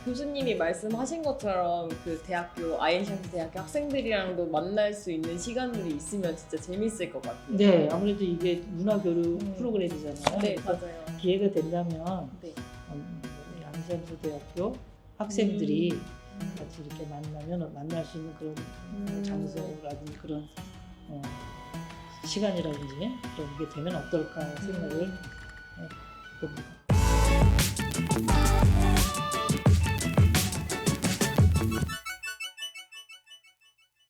교수님이 말씀하신 것처럼 그 대학교 아인슈타인 대학교 학생들이랑도 만날 수 있는 시간들이 있으면 진짜 재밌을 것 같아요. 네, 아무래도 이게 문화교류 프로그램이잖아요. 네, 그래서 맞아요. 기회가 된다면 네. 아인슈타인 대학교 학생들이 같이 이렇게 만나면 만날 수 있는 그런 장소라든지 그런 시간이라든지 그런 게 되면 어떨까 생각을 봅니다.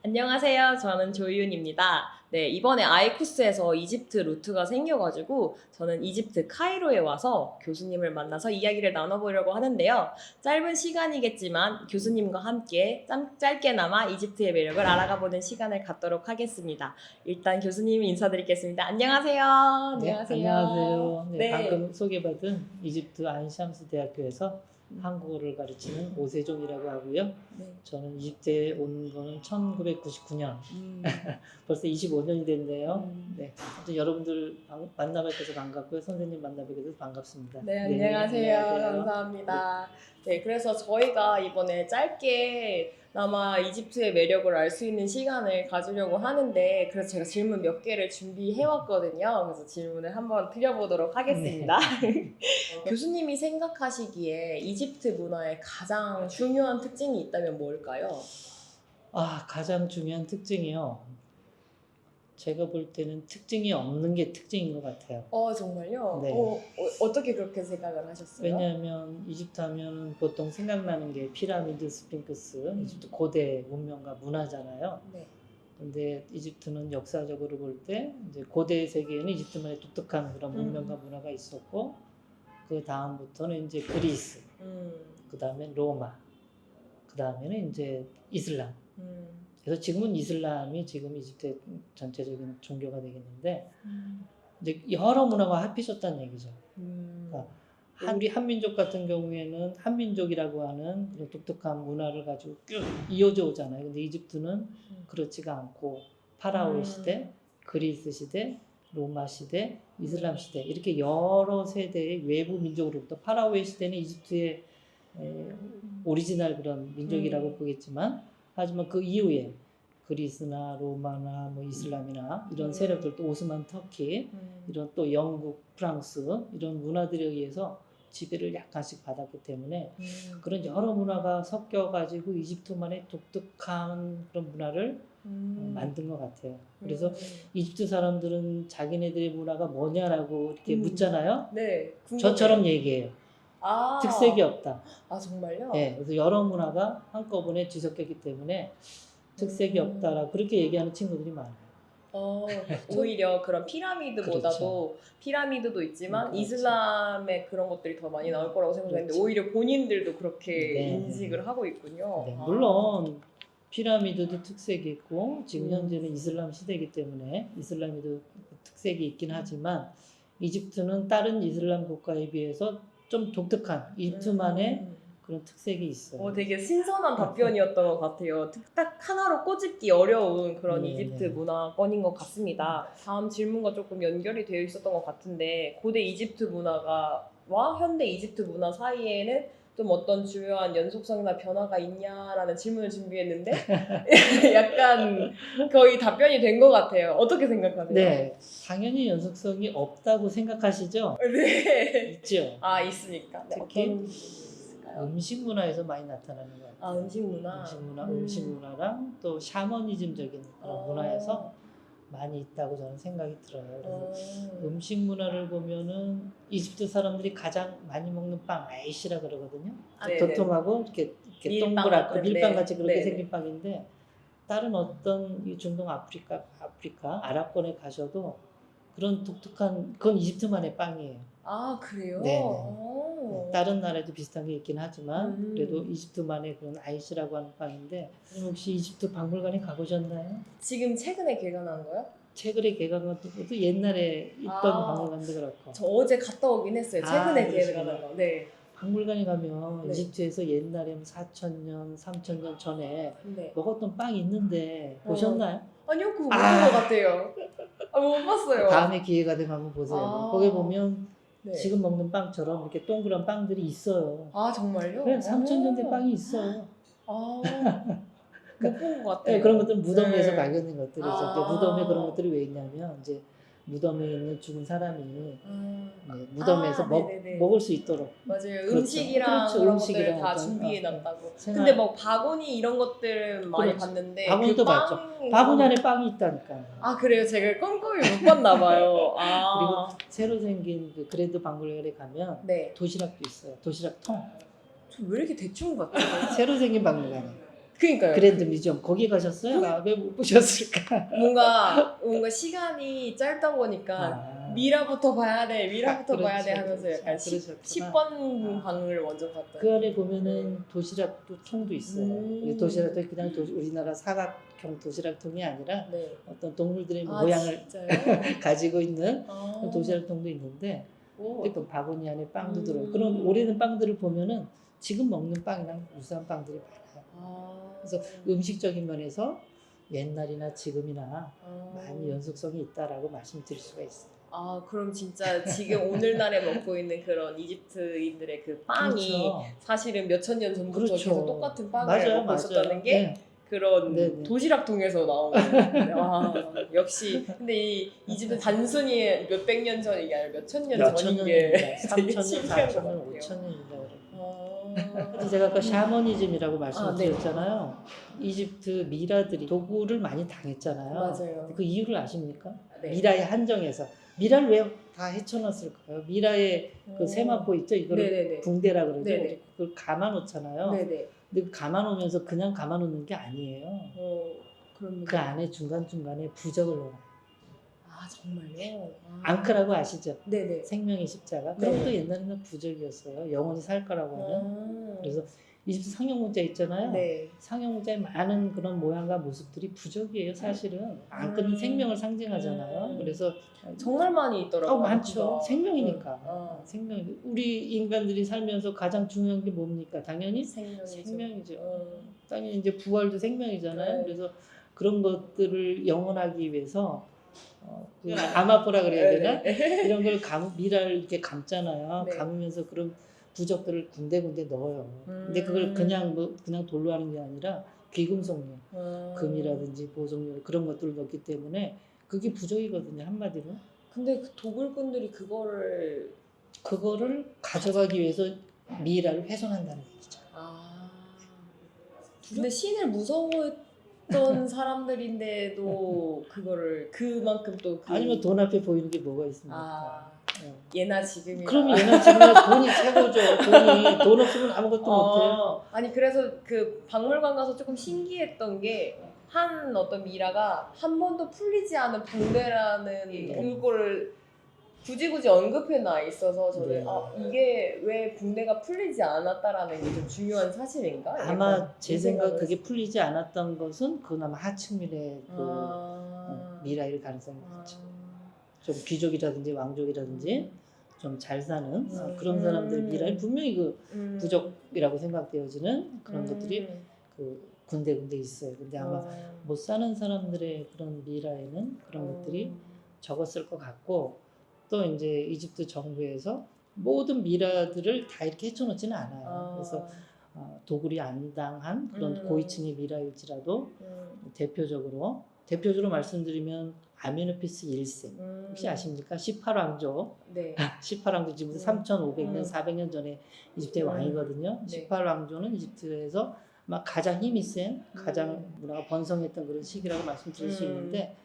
안녕하세요. 저는 조이윤입니다. 네, 이번에 아이쿠스에서 이집트 루트가 생겨가지고 저는 이집트 카이로에 와서 교수님을 만나서 이야기를 나눠보려고 하는데요. 짧은 시간이겠지만 교수님과 함께 짧게나마 이집트의 매력을 알아가보는 시간을 갖도록 하겠습니다. 일단 교수님 인사드리겠습니다. 안녕하세요. 네, 안녕하세요. 네, 네. 방금 소개받은 이집트 아인샴스 대학교에서 한국어를 가르치는 오세종이라고 하고요. 네. 저는 이집트에 온 거는 1999년. 벌써 25년이 됐네요. 네, 아무튼 여러분들 만나뵙게 돼서 반갑고요. 선생님 만나뵙게 돼서 반갑습니다. 네, 안녕하세요. 안녕하세요. 감사합니다. 네, 그래서 저희가 이번에 짧게나마 이집트의 매력을 알 수 있는 시간을 가지려고 하는데, 그래서 제가 질문 몇 개를 준비해왔거든요. 그래서 질문을 한번 드려보도록 하겠습니다. 교수님이 생각하시기에 이집트 문화의 가장 중요한 특징이 있다면 뭘까요? 가장 중요한 특징이요. 제가 볼 때는 특징이 없는 게 특징인 것 같아요. 정말요? 네. 어떻게 그렇게 생각을 하셨어요? 왜냐하면 이집트 하면 보통 생각나는 게 피라미드, 스핑크스, 이집트 고대 문명과 문화잖아요. 네. 근데 이집트는 역사적으로 볼 때 이제 고대 세계에는 이집트만의 독특한 그런 문명과 문화가 있었고, 그 다음부터는 이제 그리스, 그 다음에 로마, 그 다음에는 이제 이슬람. 그래서 지금은 이슬람이 지금 이집트의 전체적인 종교가 되겠는데, 이제 여러 문화가 합해졌다는 얘기죠. 그러니까 우리 한민족 같은 경우에는 한민족이라고 하는 그런 독특한 문화를 가지고 쭉 이어져 오잖아요. 근데 이집트는 그렇지가 않고 파라오의 시대, 그리스 시대, 로마 시대, 이슬람 시대 이렇게 여러 세대의 외부 민족으로부터 파라오의 시대는 이집트의 오리지널 그런 민족이라고 보겠지만, 하지만 그 이후에 그리스나 로마나 뭐 이슬람이나 이런 세력들도 오스만 터키 이런 또 영국, 프랑스 이런 문화들에 의해서 지배를 약간씩 받았기 때문에 그런 여러 문화가 섞여가지고 이집트만의 독특한 그런 문화를 만든 것 같아요. 그래서 이집트 사람들은 자기네들의 문화가 뭐냐라고 이렇게 묻잖아요. 네. 궁금해요. 저처럼 얘기해요. 특색이 없다. 정말요? 네, 그래서 여러 문화가 한꺼번에 뒤섞였기 때문에 특색이 없다라고 그렇게 얘기하는 친구들이 많아요. 오히려 그런 피라미드보다도 피라미드도 있지만 그렇죠. 이슬람의 그런 것들이 더 많이 나올 거라고 생각했는데 그렇죠. 오히려 본인들도 그렇게 네. 인식을 하고 있군요. 네, 물론 피라미드도 특색이 있고 지금 현재는 이슬람 시대이기 때문에 이슬람에도 특색이 있긴 하지만 이집트는 다른 이슬람 국가에 비해서 좀 독특한 이집트만의 그런 특색이 있어요. 되게 신선한 답변이었던 것 같아요. 딱 하나로 꼬집기 어려운 그런 네, 이집트 네. 문화권인 것 같습니다. 다음 질문과 조금 연결이 되어 있었던 것 같은데, 고대 이집트 문화와 현대 이집트 문화 사이에는 좀 어떤 주요한 연속성이나 변화가 있냐라는 질문을 준비했는데 약간 거의 답변이 된 것 같아요. 어떻게 생각하세요? 네, 당연히 연속성이 없다고 생각하시죠? 네. 있죠. 있으니까. 네, 특히 어떤 부분이 있을까요? 음식 문화에서 많이 나타나는 것 같아요. 음식 문화. 음식 문화랑 또 샤머니즘적인 그런 문화에서 많이 있다고 저는 생각이 들어요. 그래서 음식 문화를 보면은 이집트 사람들이 가장 많이 먹는 빵 아이시라 그러거든요. 도톰하고 이렇게 밀빵 동그랗고 같은데. 밀빵 같이 그렇게 네네. 생긴 빵인데, 다른 어떤 이 중동 아프리카 아랍권에 가셔도 그런 독특한 그건 이집트만의 빵이에요. 그래요? 네네. 다른 나라에도 비슷한 게 있긴 하지만 그래도 이집트만의 그런 아이시라고 하는 빵인데, 혹시 이집트 박물관에 가보셨나요? 지금 최근에 개관한 거요? 최근에 개관한 것도 옛날에 있던 박물관도 그렇고. 저 어제 갔다 오긴 했어요. 최근에 그러시구나. 개관한 거. 네. 박물관에 가면 네. 이집트에서 옛날에 4,000년, 3,000년 전에 네. 먹었던 빵이 있는데 보셨나요? 아니요, 그거 못 본 것 같아요. 못 봤어요. 다음에 기회가 되면 한번 보세요. 거기 보면 네. 지금 먹는 빵처럼 이렇게 동그란 빵들이 있어요. 아 정말요? 그냥 3,000년 된 빵이 있어요. 아, 못 본 것 같아요. 네, 그런 것들은 무덤에서 네. 발견된 것들이죠. 아. 이제 무덤에 그런 것들이 왜 있냐면 이제 무덤에 있는 죽은 사람이 네, 무덤에서 아, 네네네. 먹을 수 있도록. 맞아요. 그렇죠. 음식이랑 그렇죠. 그런 음식이랑 것들 다 어떤, 준비해 놨다고. 생활- 근데 뭐 바구니 이런 것들 많이 그렇죠. 봤는데 바구니도 그 봤죠. 빵- 바구니 안에 빵이 있다니까. 아 그래요? 제가 꼼꼼히 못 봤나 봐요. 아. 그리고 새로 생긴 그 그랜드 박물관에 가면 네. 도시락도 있어요. 도시락통. 저 왜 이렇게 대충 같죠? 새로 생긴 박물관이. 그러니까요. 그랜드 뮤지엄 거기 가셨어요? 아, 왜 못 보셨을까? 뭔가 시간이 짧다 보니까 아, 미라부터 봐야 돼, 미라부터 그렇죠, 봐야 돼 하면서 그렇죠. 약간 그러셨구나. 10번 방을 먼저 봤던. 그 안에 보면은 도시락도 통도 있어요. 음. 도시락도 그냥 우리나라 사각형 도시락통이 아니라 네. 어떤 동물들의 아, 모양을 진짜요? 가지고 있는 아. 도시락통도 있는데 오. 또 바구니 안에 빵도 들어요. 그런 오래된 빵들을 보면은 지금 먹는 빵이랑 유사한 빵들이 많아요. 아. 그래서 음식적인 면에서 옛날이나 지금이나 아. 많이 연속성이 있다라고 말씀드릴 수가 있어요. 아, 그럼 진짜 지금 오늘날에 먹고 있는 그런 이집트인들의 그 빵이 그렇죠. 사실은 몇천 년 전부터 그렇죠. 계속 똑같은 빵을 맞아요, 먹고 있었다는 게 네. 그런 네네. 도시락통에서 나온 거예요. 아, 역시. 근데 이 이집트 단순히 몇백 년 전이 아니라 몇천 년 전인 게 3,000년, 신기한 것 4,000년, 같아요. 5,000년이라고 그래요. 아. 근데 제가 아까 샤머니즘이라고 네. 말씀드렸잖아요. 이집트 미라들이 도구를 많이 당했잖아요. 맞아요. 그 이유를 아십니까? 네. 미라의 한정에서. 미라를 왜 다 헤쳐놨을까요? 미라의 그 세마포 있죠? 이거를 네네네. 붕대라 그러죠? 네네. 그걸 감아놓잖아요. 네네. 근데 그 감아놓으면서 그냥 감아놓는 게 아니에요. 그럼 그 안에 중간중간에 부적을 넣어요. 아 정말요? 아. 앙크라고 아시죠? 네네. 생명의 십자가. 네. 그것도 옛날에는 부적이었어요. 영원히 살 거라고 하는. 그래서 이집트 상형문자 있잖아요. 네. 상형문자에 많은 그런 모양과 모습들이 부적이에요. 사실은 앙크는 생명을 상징하잖아요. 그래서 정말 많이 있더라고요. 많죠. 앙크가. 생명이니까. 생명. 우리 인간들이 살면서 가장 중요한 게 뭡니까? 당연히 생명이죠. 생명이죠. 당연히 이제 부활도 생명이잖아요. 네. 그래서 그런 것들을 영원하기 위해서 그 아마포라 그래야 되나? 네. 이런 걸 미라를 이렇게 감잖아요. 네. 감으면서 그런 부적들을 군데군데 넣어요. 근데 그걸 그냥 돌로 하는 게 아니라 귀금속류, 금이라든지 보석류 그런 것들을 넣기 때문에 그게 부적이거든요. 한마디로. 근데 그 도굴꾼들이 그거를 가져가기 위해서 미라를 훼손한다는 얘기죠. 아. 근데 신을 무서워했던 사람들인데도 그거를 그만큼 또 아니면 돈 앞에 보이는 게 뭐가 있습니까? 아. 네. 예나 지금이나. 그럼 얘는 지금 돈이 최고죠. 돈 없으면 아무것도 못해요. 아니 그래서 그 박물관 가서 조금 신기했던 게 한 어떤 미라가 한 번도 풀리지 않은 붕대라는 그거를 굳이 언급해 놔 있어서 저는 네. 이게 왜 붕대가 풀리지 않았다라는 게 좀 중요한 사실인가? 아마 약간 제 이 생각 생각을 그게 풀리지 않았던 것은 그나마 하층민의 아. 미라일 가능성이 많죠. 아. 좀 귀족이라든지 왕족이라든지 좀 잘 사는 그런 사람들 미라일 분명히 그 부적이라고 생각되어지는 그런 것들이 그 군데군데 있어요. 근데 아마 못 사는 사람들의 그런 미라에는 그런 것들이 적었을 것 같고 또 이제 이집트 정부에서 모든 미라들을 다 이렇게 헤쳐놓지는 않아요. 그래서 도굴이 안 당한 그런 고위층의 미라일지라도 대표적으로 말씀드리면 아메노피스 1세 혹시 아십니까? 18왕조. 네. 18왕조 지금 3,500년, 400년 전에 이집트의 왕이거든요. 네. 18왕조는 이집트에서 막 가장 힘이 센, 가장 문화가 번성했던 그런 시기라고 말씀드릴 수 있는데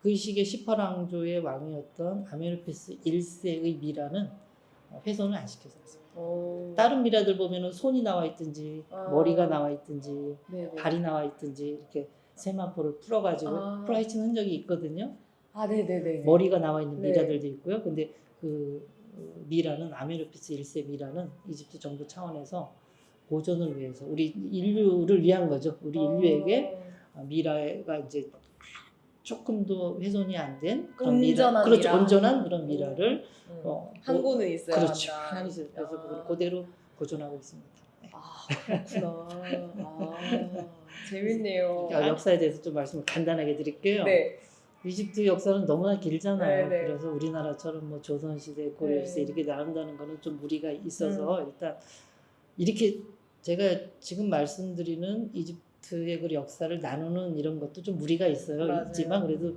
그 시기에 18왕조의 왕이었던 아메노피스 1세의 미라는 훼손을 안 시켜줬어요. 다른 미라들 보면은 손이 나와 있든지 머리가 나와 있든지 네네. 발이 나와 있든지 이렇게 세마포를 풀어가지고 풀어헤친 흔적이 있거든요. 아, 네네네. 머리가 나와 있는 네. 미라들도 있고요. 근데 그 미라는 아메노피스 1세 미라는 이집트 정부 차원에서 보존을 위해서 우리 인류를 위한 거죠. 우리 인류에게 미라가 이제 조금도 훼손이 안 된 그런 온전한 그렇죠. 미라. 온전한 그런 미라를 항구는 있어야 그렇죠. 한다. 하나는 있어요. 그래서 그걸 그대로 보존하고 있습니다. 네. 아, 그렇구나. 재밌네요. 역사에 대해서 좀 말씀을 간단하게 드릴게요. 네. 이집트 역사는 너무나 길잖아요. 네네. 그래서 우리나라처럼 뭐 조선시대, 고려시대 네. 이렇게 나눈다는 거는 좀 무리가 있어서 일단 이렇게 제가 지금 말씀드리는 이집트의 그 역사를 나누는 이런 것도 좀 무리가 있어요. 맞아요. 있지만 그래도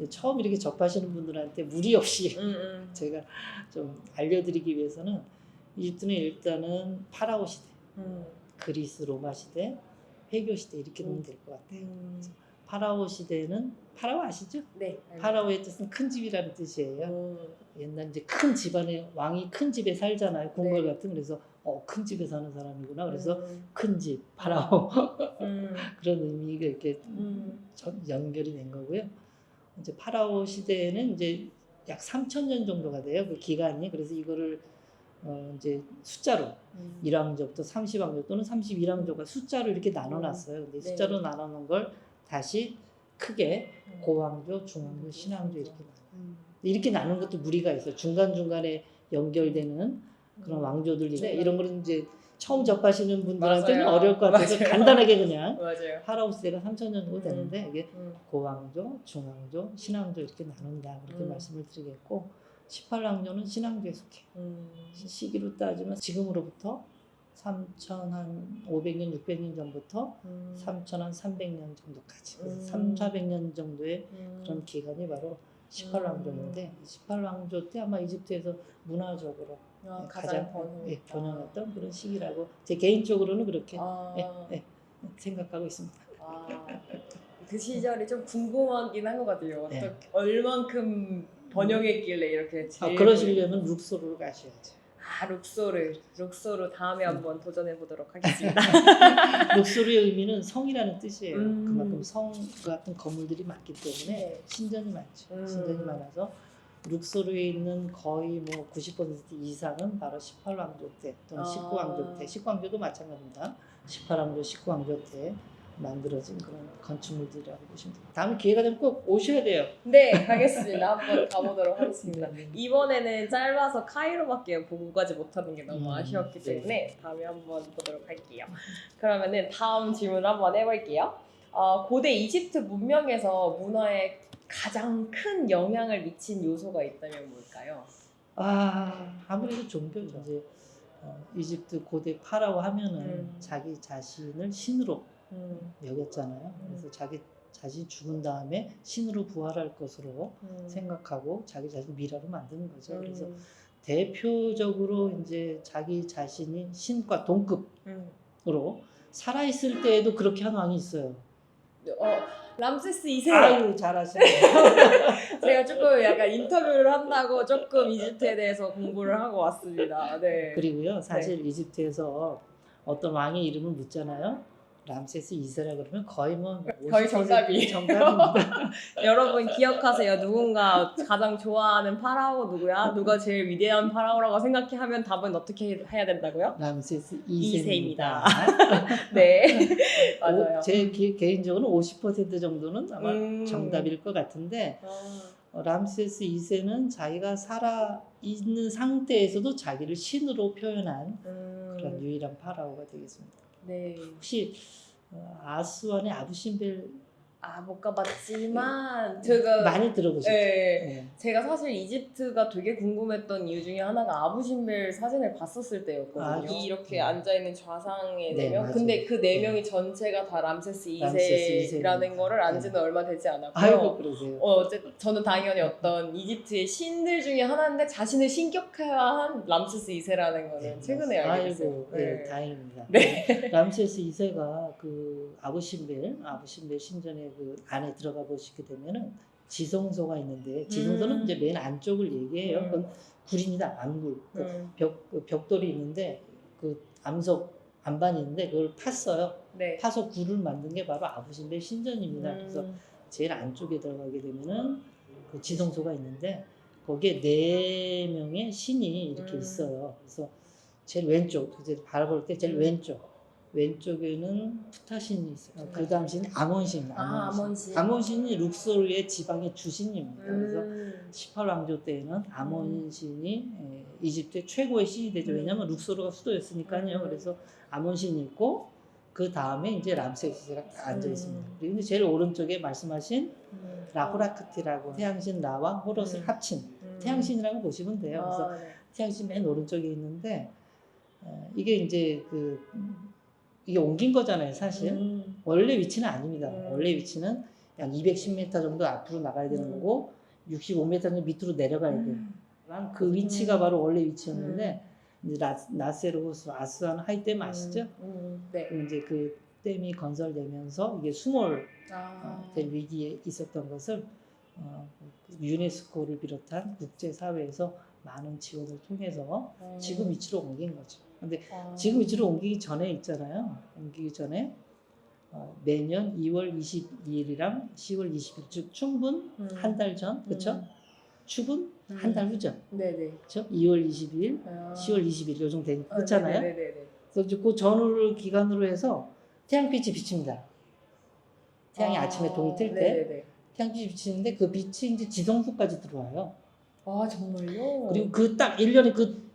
처음 이렇게 접하시는 분들한테 무리 없이 제가 좀 알려드리기 위해서는 이집트는 일단은 파라오 시대, 그리스 로마 시대, 회교 시대 이렇게 보면 될 것 같아요. 파라오 시대는 파라오 아시죠? 네. 파라오의 뜻은 큰 집이라는 뜻이에요. 옛날 이제 큰 집안에 왕이 큰 집에 살잖아요. 궁궐 네. 같은. 그래서 큰 집에 사는 사람이구나. 그래서 큰 집, 파라오 그런 의미가 이렇게 연결이 된 거고요. 이제 파라오 시대에는 이제 약 3,000년 정도가 돼요. 그 기간이. 그래서 이거를 이제 숫자로 1왕조부터 30왕조 또는 31왕조가 숫자로 이렇게 나눠놨어요. 근데 숫자로 나눠놓은 걸 다시 크게 고왕조, 중왕조, 신왕조 이렇게 나눈 것도 무리가 있어요. 중간중간에 연결되는 그런 왕조들 네. 이런 거는 이제 처음 접하시는 분들한테는 맞아요. 어려울 것 같아서 맞아요. 간단하게 그냥 맞아요. 파라오 시대가 3,000년 정도 되는데 이게 음. 고왕조, 중왕조, 신왕조 이렇게 나눈다 그렇게 말씀을 드리겠고 18왕조는 신왕조에 속해요. 시기로 따지면 지금으로부터 3,500년, 600년 전부터 3,300년 정도까지 그래서 3,400년 정도의 그런 기간이 바로 18왕조인데 18왕조 때 아마 이집트에서 문화적으로 가장 번영했던 그런 시기라고 제 개인적으로는 그렇게 생각하고 있습니다. 그 시절이 좀 궁금하긴 한 것 같아요. 네. 얼만큼 번영했길래 이렇게 제일 그러시려면 룩소르로 가셔야죠. 룩소르 다음에 한번 도전해 보도록 하겠습니다. 룩소르의 의미는 성이라는 뜻이에요. 그만큼 성 같은 건물들이 많기 때문에 신전이 많죠. 신전이 많아서 룩소르에 있는 거의 뭐 90% 이상은 바로 18왕조 때 또는 19왕조 때, 19왕조도 마찬가지입니다. 18왕조, 19왕조 때 만들어진 그런 건축물들이라고 보시면 됩니다. 다음에 기회가 되면 꼭 오셔야 돼요. 네, 가겠습니다. 한번 가보도록 하겠습니다. 네. 이번에는 짧아서 카이로밖에 보고 가지 못하는 게 너무 아쉬웠기 네. 때문에 다음에 한번 보도록 할게요. 그러면은 다음 질문 한번 해볼게요. 고대 이집트 문명에서 문화에 가장 큰 영향을 미친 요소가 있다면 뭘까요? 아무래도 종교죠. 이제 이집트 고대 파라오 하면은 자기 자신을 신으로 여겼잖아요. 그래서 자기 자신 죽은 다음에 신으로 부활할 것으로 생각하고 자기 자신 미라로 만드는 거죠. 그래서 대표적으로 이제 자기 자신이 신과 동급으로 살아있을 때에도 그렇게 한 왕이 있어요. 람세스 2세. 아유 잘하시네요. 제가 조금 약간 인터뷰를 한다고 조금 이집트에 대해서 공부를 하고 왔습니다. 네. 그리고요 사실 이집트에서 어떤 왕의 이름을 묻잖아요. 람세스 2세라 그러면 거의 뭐 거의 정답이에요. 정답입니다. 여러분 기억하세요. 누군가 가장 좋아하는 파라오 누구야? 누가 제일 위대한 파라오라고 생각하면 답은 어떻게 해야 된다고요? 람세스 2세입니다. 2세입니다. 네, 맞아요. 제 개인적으로는 50% 정도는 아마 정답일 것 같은데 람세스 2세는 자기가 살아있는 상태에서도 자기를 신으로 표현한 그런 유일한 파라오가 되겠습니다. 네. 혹시 아스완의 아부신벨 못 가봤지만 제가 많이 들어보셨죠? 네. 제가 사실 이집트가 되게 궁금했던 이유 중에 하나가 아부신벨 사진을 봤었을 때였거든요. 이렇게 앉아있는 좌상의 네, 4명. 맞아요. 근데 그 4명이 전체가 다 람세스 2세라는 거를 안 지는 얼마 되지 않았고요. 아이고 그러세요. 저는 당연히 어떤 이집트의 신들 중에 하나인데 자신을 신격화한 람세스 2세라는 거는 최근에 알게 됐어요. 네, 다행입니다. 네. 람세스 2세가 그 아부신벨 신전의 그 안에 들어가 보시게 되면은 지성소가 있는데 지성소는 이제 맨 안쪽을 얘기해요. 그건 굴입니다. 안굴. 벽돌이 있는데 그 안반이 있는데 그걸 팠어요. 네. 파서 굴을 만든 게 바로 아부신벨 신전입니다. 그래서 제일 안쪽에 들어가게 되면은 그 지성소가 있는데 거기에 4명의 신이 이렇게 있어요. 그래서 제일 왼쪽, 이제 바라볼 때 제일 왼쪽에는 푸타신이 있어요. 그 다음 신이 아몬신. 아몬신이 룩소르의 지방의 주신입니다. 그래서 18왕조 때에는 아몬신이 이집트의 최고의 신이 되죠. 왜냐하면 룩소르가 수도였으니까요. 그래서 아몬신이 있고 그 다음에 이제 람세스가 앉아 있습니다. 그리고 이제 제일 오른쪽에 말씀하신 라후라크티라고 태양신 라와 호롯을 합친 태양신이라고 보시면 돼요. 그래서 네. 태양신 맨 오른쪽에 있는데 이게 이제 이게 옮긴 거잖아요, 사실. 원래 위치는 아닙니다. 원래 위치는 약 210m 정도 앞으로 나가야 되는 거고 65m 정도 밑으로 내려가야 돼요. 그 위치가 바로 원래 위치였는데 이제 나세르호스 아스완 하이댐 아시죠? 네. 이제 그 댐이 건설되면서 이게 수몰 아. 될 위기에 있었던 것을 유네스코를 비롯한 국제사회에서 많은 지원을 통해서 지금 위치로 옮긴 거죠. 근데 지금 위치로 옮기기 전에 있잖아요. 옮기기 전에 매년 2월 22일이랑 10월 20일 즉 충분 한 달 전, 그렇죠? 추분 한 달 후죠. 네네. 그렇죠? 2월 22일, 아. 10월 20일 요 정도 됐잖아요. 네네네. 그래서 그 전후를 기간으로 해서 태양빛이 비칩니다. 태양이 아침에 동이 틀 때 네네네. 태양빛이 비치는데 그 빛이 이제 지성소까지 들어와요. 아 정말요? 그리고 그 딱 1년에 그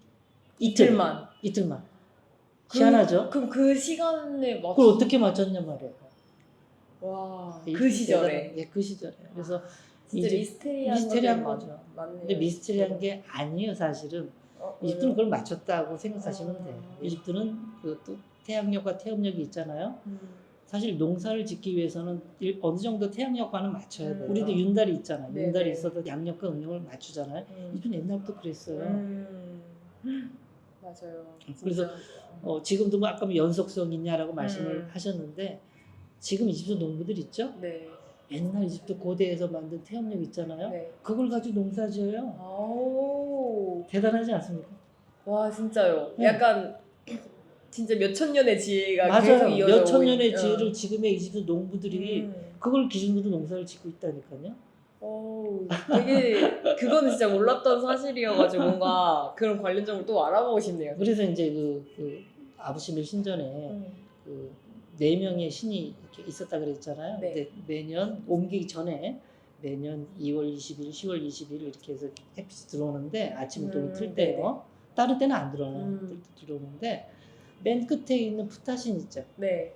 이틀만. 이틀만. 희한하죠? 그럼 그 시간에 맞춰. 그걸 어떻게 맞췄냐 말이에요. 와. 이 그 시절에. 예, 그 시절에. 그래서 진짜 이제 것들 미스테리한 거죠. 맞네요. 근데 미스테리한 게 아니에요, 사실은. 이집트는 그걸 맞췄다고 생각하시면 돼요. 이집트는 그 또 태양력과 태음력이 있잖아요. 사실 농사를 짓기 위해서는 어느 정도 태양력과는 맞춰야 돼요. 우리도 윤달이 있잖아요. 네네. 윤달이 있어도 양력과 음력을 맞추잖아요. 이집트는 옛날부터 그랬어요. 맞아요. 그래서 지금도 뭐 아까 연속성 있냐라고 말씀을 하셨는데 지금 이집트 농부들 있죠? 네. 옛날 이집트 고대에서 만든 태음력 있잖아요. 네. 그걸 가지고 농사 지어요. 오. 대단하지 않습니까? 와 진짜요. 네. 약간 진짜 몇천 년의 지혜가 계속 맞아요. 이어져 몇천 년의 오는, 지혜를 지금의 이집트 농부들이 그걸 기준으로 농사를 짓고 있다니까요. 오, 되게 그거는 진짜 몰랐던 사실이어가지고 뭔가 그런 관련점을 또 알아보고 싶네요. 그래서 이제 그 아부시밀 신전에 그 4명의 신이 이렇게 있었다 그랬잖아요. 네. 근데 매년 옮기기 전에 매년 2월 20일, 10월 20일 이렇게 해서 햇빛이 들어오는데 아침 동이 틀 때요. 다른 때는 안 들어와요. 들어오는데 맨 끝에 있는 푸타신 있죠. 네.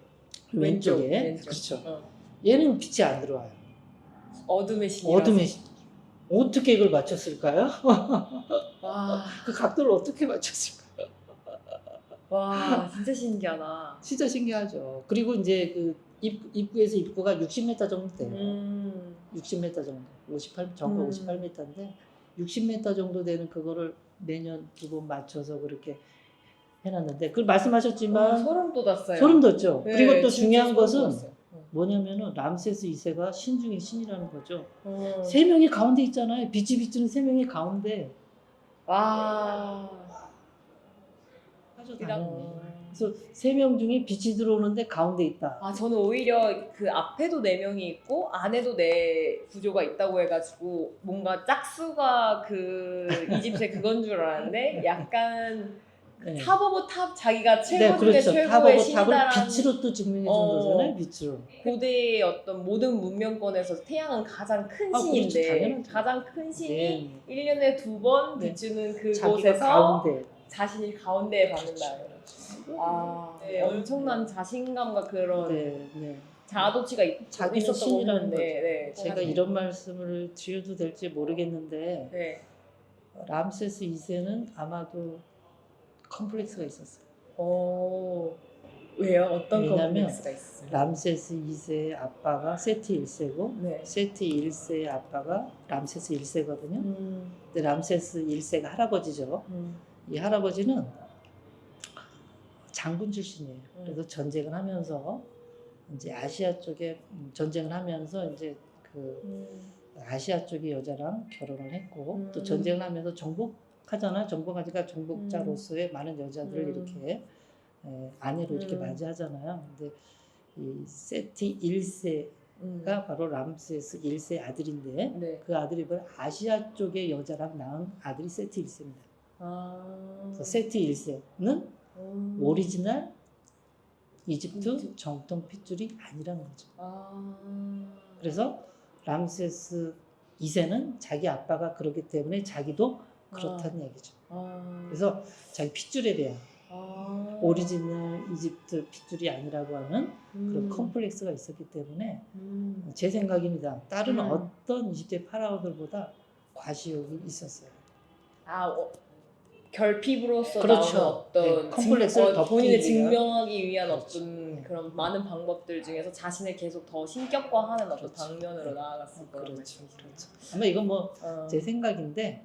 왼쪽에. 왼쪽. 그렇죠. 얘는 빛이 안 들어와요. 어둠의 신. 어둠의 신. 어떻게 이걸 맞췄을까요? 와, 그 각도를 어떻게 맞췄을까요? 와, 진짜 신기하다. 진짜 신기하죠. 그리고 이제 그 입구에서 입구가 60m 정도 돼요. 60m 정도. 58, 정가 58m인데 60m 정도 되는 그거를 매년 2번 맞춰서 그렇게 해놨는데 그걸 말씀하셨지만 소름 돋았어요. 소름 돋죠. 네, 그리고 또 진짜 중요한 소름 것은 돋았어요. 뭐냐면은 람세스 2세가 신 중에 신이라는 거죠. 어. 3명이 가운데 있잖아요. 빛이 비추는 3명이 가운데. 와. 아주 당연히. 그래서 3명 중에 빛이 들어오는데 가운데 있다. 아, 저는 오히려 그 앞에도 4명이 있고 안에도 4구조가 있다고 해가지고 뭔가 짝수가 그 이집트의 그건 줄 알았는데 약간 네. 탑 오브 탑 자기가 최고 중에 그렇죠. 최고의 탑 오브 신이다라는 탑을 빛으로 또 증명해 준 거잖아요. 빛으로. 고대의 어떤 모든 문명권에서 태양은 가장 큰 그렇죠. 신인데 당연하죠. 가장 큰 신이 네. 1년에 2번 네. 비추는 자기가 그곳에서 가운데. 자신이 가운데에 받는다. 아, 네, 엄청난 자신감과 그런 네. 자아도취가 자기는 있었던 거 신이라는 같은데, 네, 제가 이런 말씀을 드려도 될지 모르겠는데 네. 람세스 2세는 아마도 컴플렉스가 있었어요. 왜요? 어떤 왜냐면 컴플렉스가 있었어요? 람세스 2세의 아빠가 세티 1세고 네. 세티 1세의 아빠가 람세스 1세거든요. 근데 람세스 1세가 할아버지죠. 이 할아버지는 장군 출신이에요. 그래서 전쟁을 하면서 이제 아시아 쪽에 전쟁을 하면서 이제 그 아시아 쪽의 여자랑 결혼을 했고 또 전쟁을 하면서 정복하잖아요. 정복하니까 정복자로서의 많은 여자들을 이렇게 아내로 이렇게 맞이하잖아요. 근데 이 세티 1세가 바로 람세스 1세 아들인데 네. 그 아들이 바로 아시아 쪽의 여자랑 낳은 아들이 세티 1세입니다. 그래서 세티 1세는 오리지널 이집트 정통 핏줄이 아니라는 거죠. 그래서 람세스 2세는 자기 아빠가 그렇기 때문에 자기도 그렇다는 얘기죠. 그래서 자기 핏줄에 대한 오리지널 이집트 핏줄이 아니라고 하는 그런 컴플렉스가 있었기 때문에 제 생각입니다. 다른 어떤 이집트의 파라오들보다 과시욕이 있었어요. 결핍으로서 그렇죠. 나오는 어떤 네, 컴플렉스를 덮기 본인을 위한. 증명하기 위한 그렇죠. 어떤 그런 많은 방법들 중에서 자신을 계속 더 신격화하는 어떤 그렇죠. 당면으로 나아갔을 거라는 그렇죠. 말씀이시죠. 그렇죠. 아마 이건 뭐 제 생각인데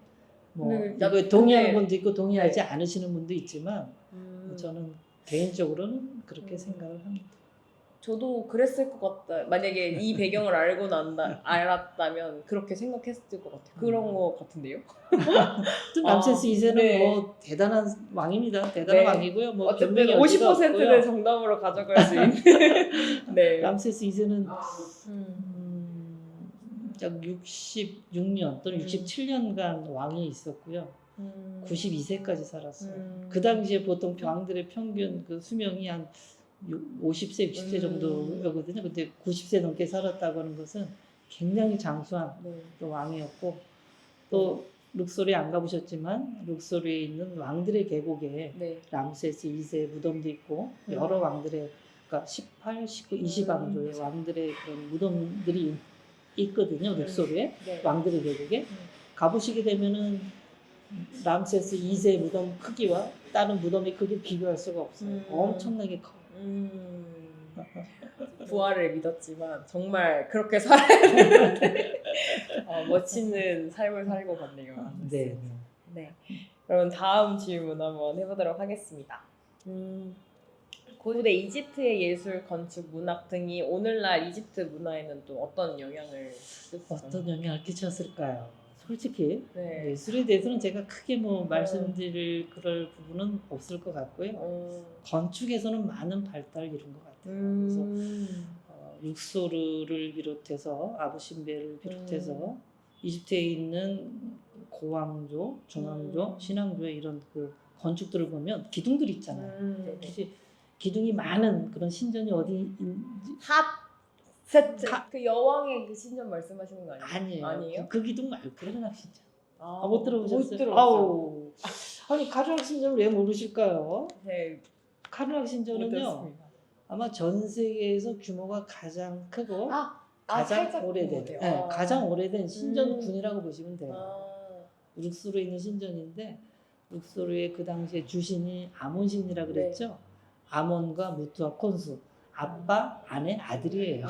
뭐 근데 이거 동의하는 근데- 분도 있고 동의하지 않으시는 분도 있지만 음, 저는 개인적으로는 그렇게 생각을 합니다. 저도 그랬을 것 같다. 만약에 이 배경을 알았다면 그렇게 생각했을 것 같아요. 그런 거 같은데요. 람세스 2세는 네. 뭐 대단한 왕입니다. 대단한 네. 왕이고요. 뭐 어쨌든 변명의 여지가 50%는 없고요. 정답으로 가져갈 수 있는. 네. 람세스 2세는 음. 약 66년 또는 67년간 왕이 있었고요. 92세까지 살았어요. 그 당시에 보통 왕들의 평균 그 수명이 한 50세, 60세 정도거든요. 근데 90세 넘게 살았다고 하는 것은 굉장히 장수한 네. 또 왕이었고 또 룩소리에 안 가보셨지만 룩소리에 있는 왕들의 계곡에 네. 람세스 2세 무덤도 있고 여러 왕들의 그러니까 18, 19, 20왕조의 왕들의 그런 무덤들이 있거든요. 룩소리에 네. 왕들의 계곡에 가보시게 되면은 람세스 2세 무덤 크기와 다른 무덤의 크기를 비교할 수가 없어요. 엄청나게 커요. 부활을 믿었지만 정말 그렇게 살아야 되는데 멋있는 삶을 살고 갔네요. 네. 네. 그럼 다음 질문 한번 해보도록 하겠습니다. 고대 이집트의 예술, 건축, 문학 등이 오늘날 이집트 문화에는 또 어떤 영향을 어떤 영향을 끼쳤을까요? 솔직히 네. 예술에 대해서는 제가 크게 뭐 말씀드릴 그럴 부분은 없을 것 같고요. 건축에서는 많은 발달을 이룬 것 같아요. 그래서 룩소르를 비롯해서 아부신베를 비롯해서 이집트에 있는 고왕조, 중앙조, 신앙조의 이런 그 건축들을 보면 기둥들이 있잖아요. 혹시 기둥이 많은 그런 신전이 어디 있는지 세트. 그 여왕의 그 신전 말씀하시는 거 아니에요? 아니에요. 그 기둥 말고 카르낙 신전. 못 들어보셨어요? 못 들어봤어요. 아니 카르낙 신전을 왜 모르실까요? 네. 카르낙 못 신전은요. 들었습니다. 아마 전 세계에서 규모가 가장 크고 가장 살짝 오래된, 그런 것 네, 같아요. 가장 오래된 신전군이라고 보시면 돼요. 아. 룩소르에 있는 신전인데 룩소르의 그 당시에 주신이 아몬신이라 그랬죠. 아몬과 무트와 콘수, 아빠, 아내, 아들이에요.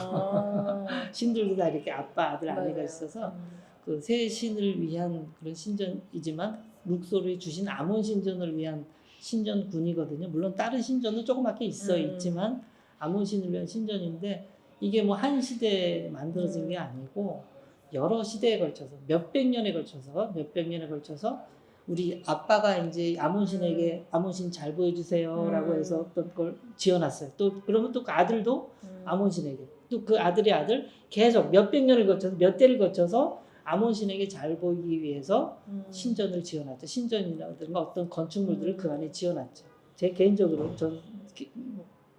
신들도 다 이렇게 아빠, 아들, 아내가 맞아요. 있어서 그 세 신을 위한 그런 신전이지만 룩소르의 주신 아몬 신전을 위한 신전군이거든요. 물론 다른 신전도 조그맣게 있지만 아몬 신을 위한 신전인데 이게 뭐 한 시대에 만들어진 게 아니고 여러 시대에 걸쳐서 몇백 년에 걸쳐서 우리 아빠가 이제 아몬신에게 아몬신 잘 보여주세요라고 해서 어떤 걸 지어놨어요. 또 그러면 또 그 아들도 아몬신에게 또 그 아들의 아들 계속 몇백 년을 거쳐서 몇 대를 거쳐서 아몬신에게 잘 보이기 위해서 신전을 지어놨죠. 신전이라든가 어떤 건축물들을 그 안에 지어놨죠. 제 개인적으로 전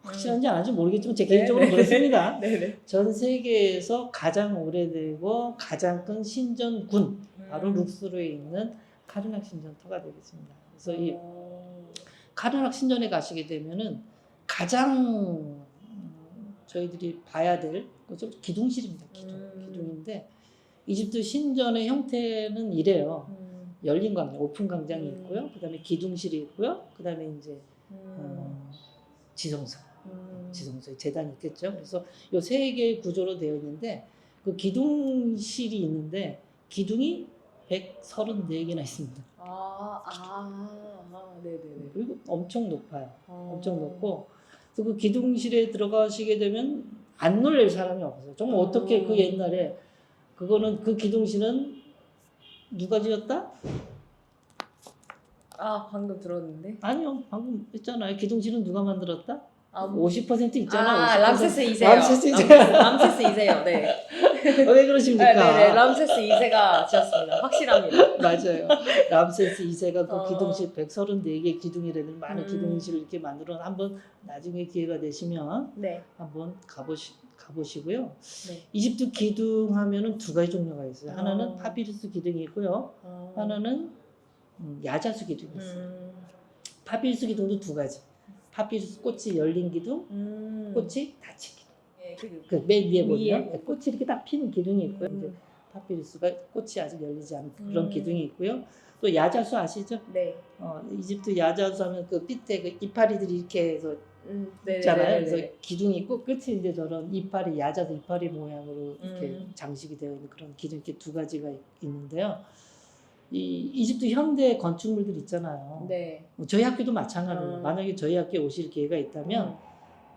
확실한지 안 한지 모르겠지만 제 개인적으로 그렇습니다. 전 세계에서 가장 오래되고 가장 큰 신전군 바로 룩소르에 있는 카르낙 신전터가 되겠습니다. 그래서 이 카르낙 신전에 가시게 되면은 가장 저희들이 봐야 될 것은 기둥실입니다. 기둥인데 이집트 신전의 형태는 이래요. 열린 광장, 오픈 광장이 있고요. 그다음에 기둥실이 있고요. 그다음에 이제 지성소에 재단이 있겠죠. 그래서 이 세 개의 구조로 되어 있는데 그 기둥실이 있는데 기둥이 134개나 있습니다. 네네네. 그리고 엄청 높아요. 엄청 높고 그래서 그 기둥실에 들어가시게 되면 안 놀랄 사람이 없어요. 정말 어떻게 그 옛날에 그거는 그 기둥실은 누가 지었다? 방금 들었는데. 아니요, 방금 했잖아요. 기둥실은 누가 만들었다? 50% 있잖아. 50%. 람세스 2세요. 람세스 2세. 람세스 2세요. 네. 왜 그러십니까? 네네. 람세스 2세가 지었습니다. 확실합니다. 맞아요. 람세스 2세가 그 어. 기둥실 134개 기둥이라는 많은 기둥실을 이렇게 만들어 한번 나중에 기회가 되시면 네. 한번 가보시고요. 네. 이집트 기둥 하면은 두 가지 종류가 있어요. 하나는 파피루스 기둥이 있고요. 하나는 야자수 기둥이 있어요. 파피루스 기둥도 두 가지. 파피루스 꽃이 열린 기둥, 꽃이 닫힌 기둥. 네, 그 맨 위에 보면 위에. 꽃이 이렇게 딱 피는 기둥이 있고요. 이제 음. 파피루스가 꽃이 아직 열리지 않은 그런 기둥이 있고요. 또 야자수 아시죠? 네. 이집트 야자수 하면 그 밑에 그 이파리들이 이렇게 해서 네, 있잖아요. 네, 네, 그래서 기둥이 있고 끝이 이제 저런 이파리 야자수 이파리 모양으로 이렇게 장식이 되어 있는 그런 기둥 이렇게 두 가지가 있는데요. 이 이집트 현대 건축물들 있잖아요. 네. 저희 학교도 마찬가지예요. 만약에 저희 학교에 오실 기회가 있다면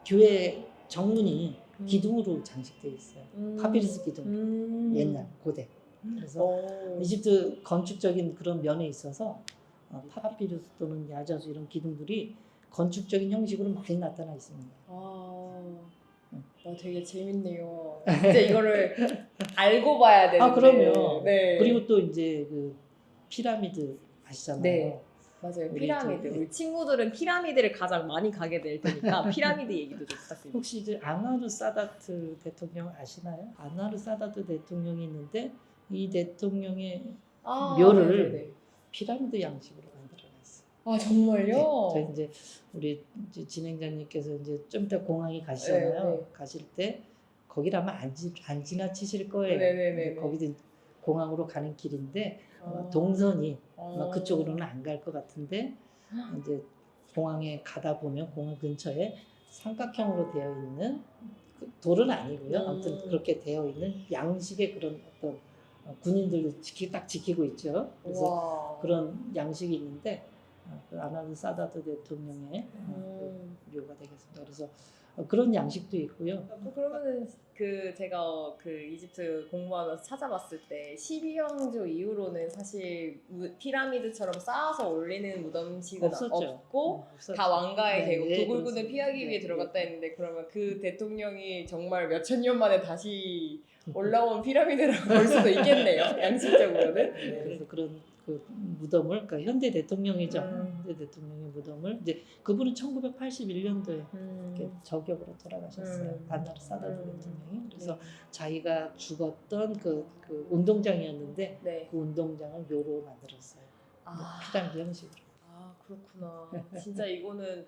교회 정문이 기둥으로 장식되어 있어요. 파피루스 기둥. 옛날 고대. 그래서 이집트 건축적인 그런 면에 있어서 파피루스 또는 야자수 이런 기둥들이 건축적인 형식으로 많이 나타나 있습니다. 되게 재밌네요. 진짜 이거를 알고 봐야 되는데. 그럼요. 네. 그리고 또 이제 그 피라미드 아시잖아요. 네. 맞아요. 피라미드. 우리 친구들은 피라미드를 가장 많이 가게 될 테니까 피라미드 얘기도 좀 부탁드립니다. 혹시 이제 안와르 사다트 대통령 아시나요? 안와르 사다트 대통령이 있는데 이 대통령의 묘를 네네네. 피라미드 양식으로 만들어놨어요. 정말요? 저희 이제 우리 이제 진행자님께서 이제 좀 이따 공항에 가시잖아요. 네. 가실 때 거기를 아마 안 지나치실 거예요. 네네네. 거기도 공항으로 가는 길인데 동선이 아마 그쪽으로는 안 갈 것 같은데 이제 공항에 가다 보면 공항 근처에 삼각형으로 되어 있는 돌은 아니고요. 아무튼 그렇게 되어 있는 양식의 그런 어떤 군인들도 딱 지키고 있죠. 그래서 그런 양식이 있는데 그 아나드 사다트 대통령의 묘가 되겠습니다. 그래서 그런 양식도 있고요. 그러면은 제가 이집트 공부하면서 찾아봤을 때 12왕조 이후로는 사실 피라미드처럼 쌓아서 올리는 무덤식은 없고 다 왕가의 계곡 도굴군을 피하기 위해 들어갔다 했는데 그러면 그 대통령이 정말 몇천 년 만에 다시 올라온 피라미드라고 볼 수도 있겠네요. 양식적으로는. 그래서 그런 그 무덤을 그러니까 현대 대통령이죠. 현대 대통령의 무덤을 이제 그분은 1981년도에 저격으로 돌아가셨어요. 안와르 사다트 대통령이. 그래서 자기가 죽었던 그 운동장이었는데 그 운동장을 묘로 만들었어요. 피라미드 형식으로. 그렇구나. 진짜 이거는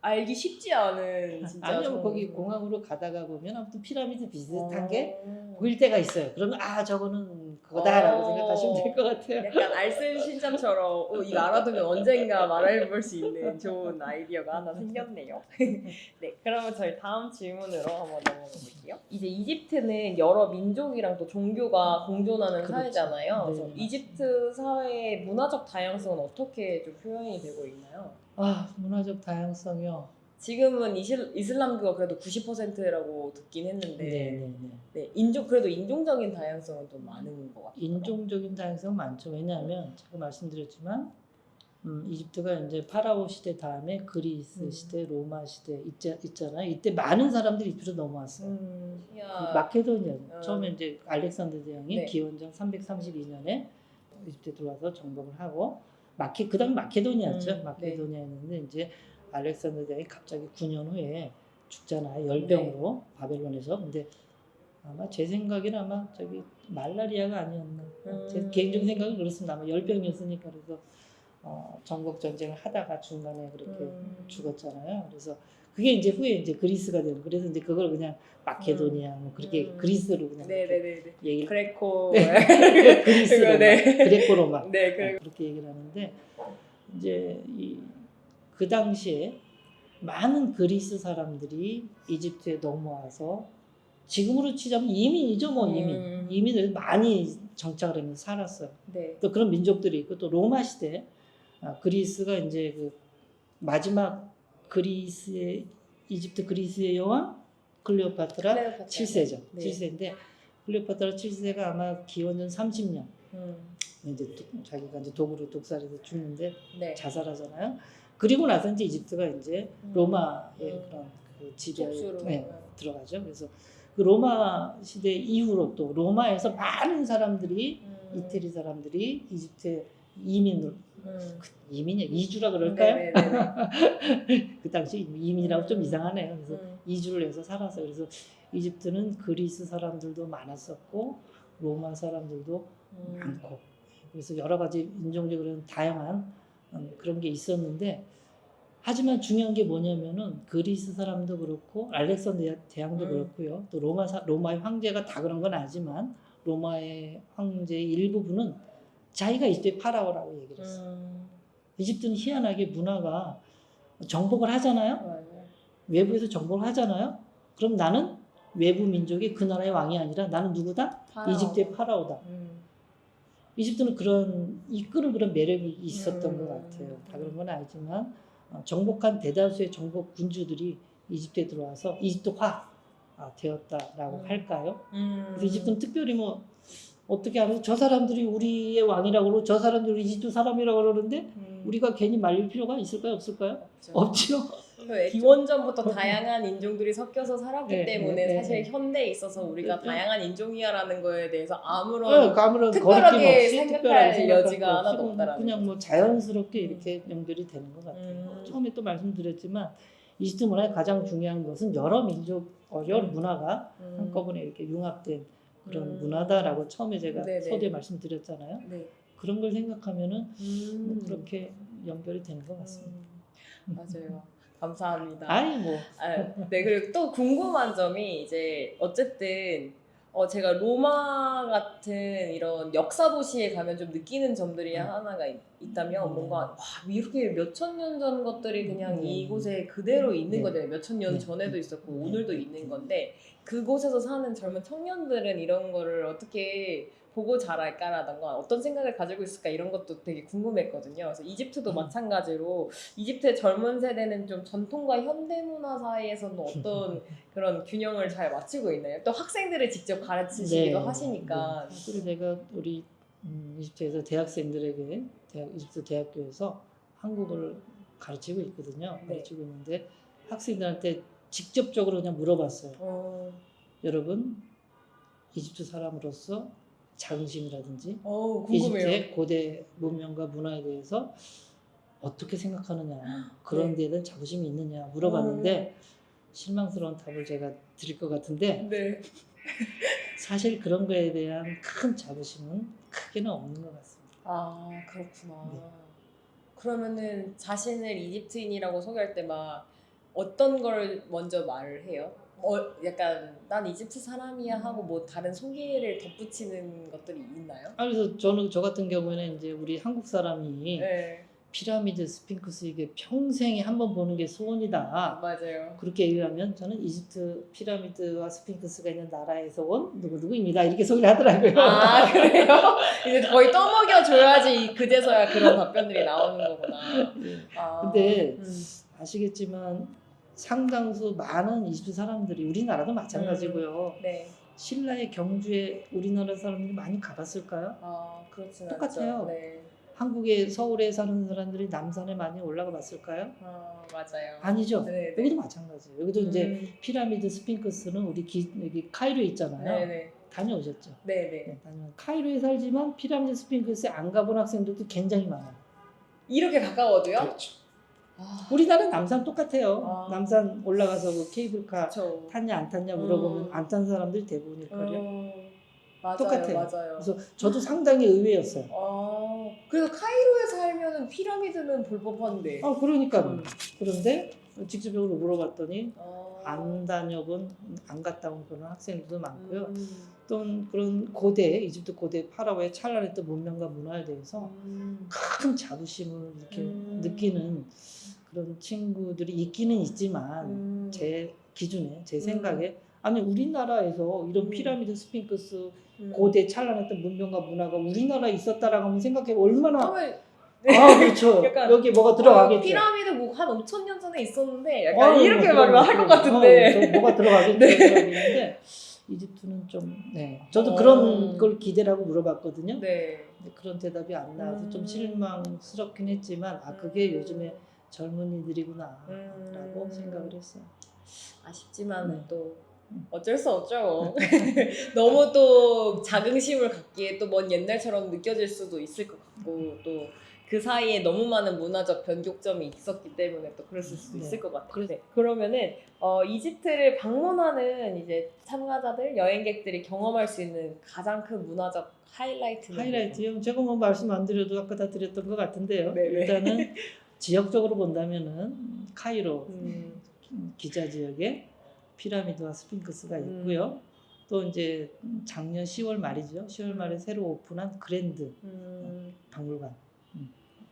알기 쉽지 않은 진짜. 아니요, 거기 공항으로 가다가 보면 아무튼 피라미드 비슷한 게 보일 때가 있어요. 그러면 저거는 그거다라고 생각하시면 될 것 같아요. 약간 알쓸신잡처럼 이거 알아두면 언젠가 말해볼 수 있는 좋은 아이디어가 하나 생겼네요. 네, 그러면 저희 다음 질문으로 한번 넘어가 볼게요. 이제 이집트는 여러 민족이랑 또 종교가 공존하는 사회잖아요. 그래서 이집트 사회의 문화적 다양성은 어떻게 좀 표현이 되고 있나요? 문화적 다양성이요. 지금은 이슬람교가 그래도 90%라고 듣긴 했는데, 그래도 인종적인 다양성은 좀 많은 것 같아요. 인종적인 다양성은 많죠. 왜냐하면 제가 말씀드렸지만 이집트가 이제 파라오 시대 다음에 그리스 시대, 로마 시대 있잖아요. 이때 많은 사람들이 이집트로 넘어왔어요. 마케도니아 처음에 이제 알렉산더 대왕이 기원전 332년에 이집트에 들어와서 정복을 하고 그다음 마케도니아였죠. 마케도니아였는데 이제 알렉산더 대왕이 갑자기 9년 후에 죽잖아요. 열병으로 바벨론에서. 근데 아마 제 생각에는 아마 저기 말라리아가 아니었나. 제 개인적인 생각은 그렇습니다. 아마 열병이었으니까 그래서 전국 전쟁을 하다가 중간에 그렇게 죽었잖아요. 그래서 그게 이제 후에 이제 그리스가 되고 그래서 이제 그걸 그냥 마케도니아 뭐 그렇게 그리스로 그냥 얘기를 그레코 그리스로 그레코로마 그렇게 얘기를 하는데 이제 그 당시에 많은 그리스 사람들이 이집트에 넘어와서 지금으로 치자면 이민이죠, 뭐 이민을 많이 정착을 하면서 살았어요. 또 그런 민족들이 있고 또 로마 시대 그리스가 이제 그 마지막 이집트 그리스의 여왕 클레오파트라 7세죠. 7세인데 클레오파트라 7세가 아마 기원전 30년 이제 자기가 이제 독으로 독살해서 죽는데 자살하잖아요. 그리고 나서 이제 이집트가 이제 로마의 그런 그 지배에 들어가죠. 그래서 그 로마 시대 이후로 또 로마에서 많은 사람들이 이태리 사람들이 이집트에 이주라 그럴까요? 그 당시 이민이라고 좀 이상하네요. 그래서 이주를 해서 살았어요. 그래서 이집트는 그리스 사람들도 많았었고 로마 사람들도 많고 그래서 여러 가지 인종적으로 다양한 그런 게 있었는데 하지만 중요한 게 뭐냐면은 그리스 사람도 그렇고 알렉산드리아 대왕도 그렇고요. 또 로마의 황제가 다 그런 건 아니지만 로마의 황제의 일부분은 자기가 이집트의 파라오라고 얘기를 했어요. 이집트는 희한하게 문화가 정복을 하잖아요. 맞아요. 외부에서 정복을 하잖아요. 그럼 나는 외부 민족의 그 나라의 왕이 아니라 나는 누구다? 파라오. 이집트의 파라오다. 이집트는 이끄는 그런 매력이 있었던 것 같아요. 다 그런 건 아니지만 정복한 대다수의 정복 군주들이 이집트에 들어와서 이집트화 되었다라고 할까요? 그래서 이집트는 특별히 뭐 어떻게 하면 저 사람들이 우리의 왕이라고 그러고 저 사람들이 이집트 사람이라고 그러는데 우리가 괜히 말릴 필요가 있을까요? 없을까요? 없죠. 기원전부터 다양한 인종들이 섞여서 살았기 네, 때문에 네, 사실 네. 현대에 있어서 우리가 네. 다양한 인종이야라는 거에 대해서 아무런 아무런 특별하게 거리낌 없이 생각할 특별하게 여지가 없이 하나도 없다라는 그냥 뭐 거죠. 자연스럽게 이렇게 연결이 되는 것 같아요. 처음에 또 말씀드렸지만 이집트 문화의 가장 중요한 것은 여러 민족, 여러 문화가 한꺼번에 이렇게 융합된 그런 문화다라고 처음에 제가 네네. 서두에 말씀드렸잖아요. 네. 그런 걸 생각하면은 그렇게 연결이 되는 것 같습니다. 맞아요. 감사합니다. 아이 뭐. 네, 그리고 또 궁금한 점이 이제 어쨌든 제가 로마 같은 이런 역사 도시에 가면 좀 느끼는 점들이 하나가 있다면 뭔가 와, 이렇게 몇천 년 전 것들이 그냥 이곳에 그대로 있는 네. 거잖아요. 몇천 년 네. 전에도 있었고 네. 오늘도 있는 건데 그곳에서 사는 젊은 청년들은 이런 거를 어떻게 보고 자랄까라던가 어떤 생각을 가지고 있을까 이런 것도 되게 궁금했거든요. 그래서 이집트도 마찬가지로 이집트의 젊은 세대는 좀 전통과 현대 문화 사이에서는 어떤 그런 균형을 잘 맞추고 있나요? 또 학생들을 직접 가르치시기도 하시니까. 사실 제가 우리 이집트에서 대학생들에게 이집트 대학교에서 한국어를 가르치고 있거든요. 네. 가르치고 있는데 학생들한테 직접적으로 그냥 물어봤어요. 여러분 이집트 사람으로서 자긍심이라든지 궁금해요. 이집트의 고대 문명과 문화에 대해서 어떻게 생각하느냐 그런 네. 데에 대한 자부심이 있느냐 물어봤는데 실망스러운 답을 제가 드릴 것 같은데 네. 사실 그런 거에 대한 큰 자부심은 크게는 없는 것 같습니다. 아, 그렇구나. 네. 그러면은 자신을 이집트인이라고 소개할 때 막 어떤 걸 먼저 말을 해요? 약간 난 이집트 사람이야 하고 뭐 다른 소개를 덧붙이는 것들이 있나요? 그래서 저 같은 경우에는 이제 우리 한국 사람이 네, 피라미드, 스핑크스 이게 평생에 한 번 보는 게 소원이다. 맞아요. 그렇게 얘기하면 저는 이집트 피라미드와 스핑크스가 있는 나라에서 온 누구누구입니다. 이렇게 소개를 하더라고요. 아, 그래요? 이제 거의 떠먹여줘야지 그제서야 그런 답변들이 나오는 거구나. 근데 아시겠지만 상당수 많은 이집트 사람들이 우리나라도 마찬가지고요. 네. 신라의 경주에 우리나라 사람들이 많이 가봤을까요? 그렇진 똑같아요. 않죠. 네. 한국의 서울에 사는 사람들이 남산에 많이 올라가 봤을까요? 맞아요. 아니죠. 네, 여기도 마찬가지예요. 여기도 이제 피라미드, 스핑크스는 우리 여기 카이로에 있잖아요. 네네. 다녀오셨죠? 네네. 네, 카이로에 살지만 피라미드, 스핑크스에 안 가본 학생들도 굉장히 많아요. 이렇게 가까워도요? 그렇죠. 우리나라 남산 똑같아요. 아. 남산 올라가서 그 케이블카 그쵸. 탔냐 안 탔냐 물어보면 안 탄 사람들이 대부분일걸요. 맞아요. 똑같아요. 맞아요. 그래서 저도 상당히 의외였어요. 그래서 카이로에 살면은 피라미드는 볼 법한데. 그러니까 그런데 직접적으로 물어봤더니 안 안 갔다 온 그런 학생들도 많고요. 또 그런 이집트 고대 파라오의 찬란했던 문명과 문화에 대해서 큰 자부심을 이렇게 느끼는 그런 친구들이 있기는 있지만 제 기준에 제 생각에 아니 우리나라에서 이런 피라미드, 스핑크스 고대 찬란했던 문명과 문화가 우리나라에 있었다라고 한번 생각해 얼마나 그렇죠. 약간, 여기 뭐가 들어가겠죠. 피라미드 뭐 한 5천 년 전에 있었는데 약간 이렇게 뭐 말을 할 것 같은데. 뭐가 들어가겠죠. 생각했는데 이집트는 좀 저도 그런 걸 기대를 하고 물어봤거든요. 네. 근데 그런 대답이 안 나와서 좀 실망스럽긴 했지만 그게 요즘에 젊은이들이구나라고 생각을 했어요. 아쉽지만 또 어쩔 수 없죠. 너무 또 자긍심을 갖기에 또 먼 옛날처럼 느껴질 수도 있을 것 같고 또 그 사이에 너무 많은 문화적 변곡점이 있었기 때문에 또 그랬을 수도 있을 것 같아요. 그러면은 이집트를 방문하는 이제 참가자들, 여행객들이 경험할 수 있는 가장 큰 문화적 하이라이트요? 제가 뭐 말씀 안 드려도 아까 다 드렸던 것 같은데요. 네네. 일단은 지역적으로 본다면은 카이로 음. 기자 지역에 피라미드와 스핑크스가 있고요. 또 이제 작년 10월 말이죠. 10월 말에 새로 오픈한 그랜드 박물관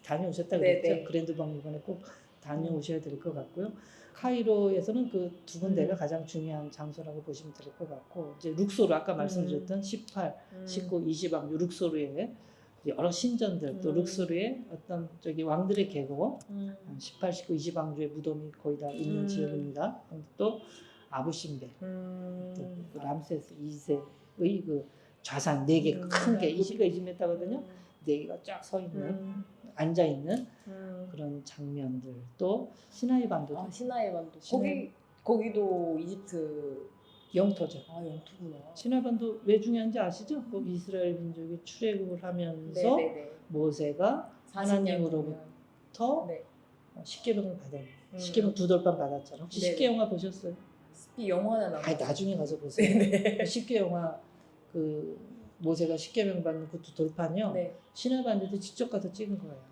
다녀오셨다 네네. 그랬죠. 그랜드 박물관에 꼭 다녀오셔야 될 것 같고요. 카이로에서는 그 두 군데가 가장 중요한 장소라고 보시면 될 것 같고, 이제 룩소르 아까 말씀드렸던 18, 19, 20왕 룩소르의 여러 신전들, 또 룩소르의 어떤 저기 왕들의 계곡, 18, 19, 20왕조의 무덤이 거의 다 있는 지역입니다. 또 아부신베, 또 그 람세스 2세의 그 좌상 4개 큰 게 20m거든요. 4개가 쫙 서 있는 앉아 있는 그런 장면들, 또 시나이 반도, 시나이 반도. 시나이- 거기도 이집트. 영토죠. 영토구나. 시나이 반도 왜 중요한지 아시죠? 거기 이스라엘 민족이 출애굽을 하면서 네네네. 모세가 40년 하나님으로부터 네. 십계명을 받은 십계명 2돌판 받았잖아. 혹시 네네. 십계영화 보셨어요? 스피 영화는 안 아니 나중에 가서 보세요. 네네. 십계영화 그 모세가 십계명 받는 그 2돌판이요. 네. 시나이 반도도 직접 가서 찍은 거예요.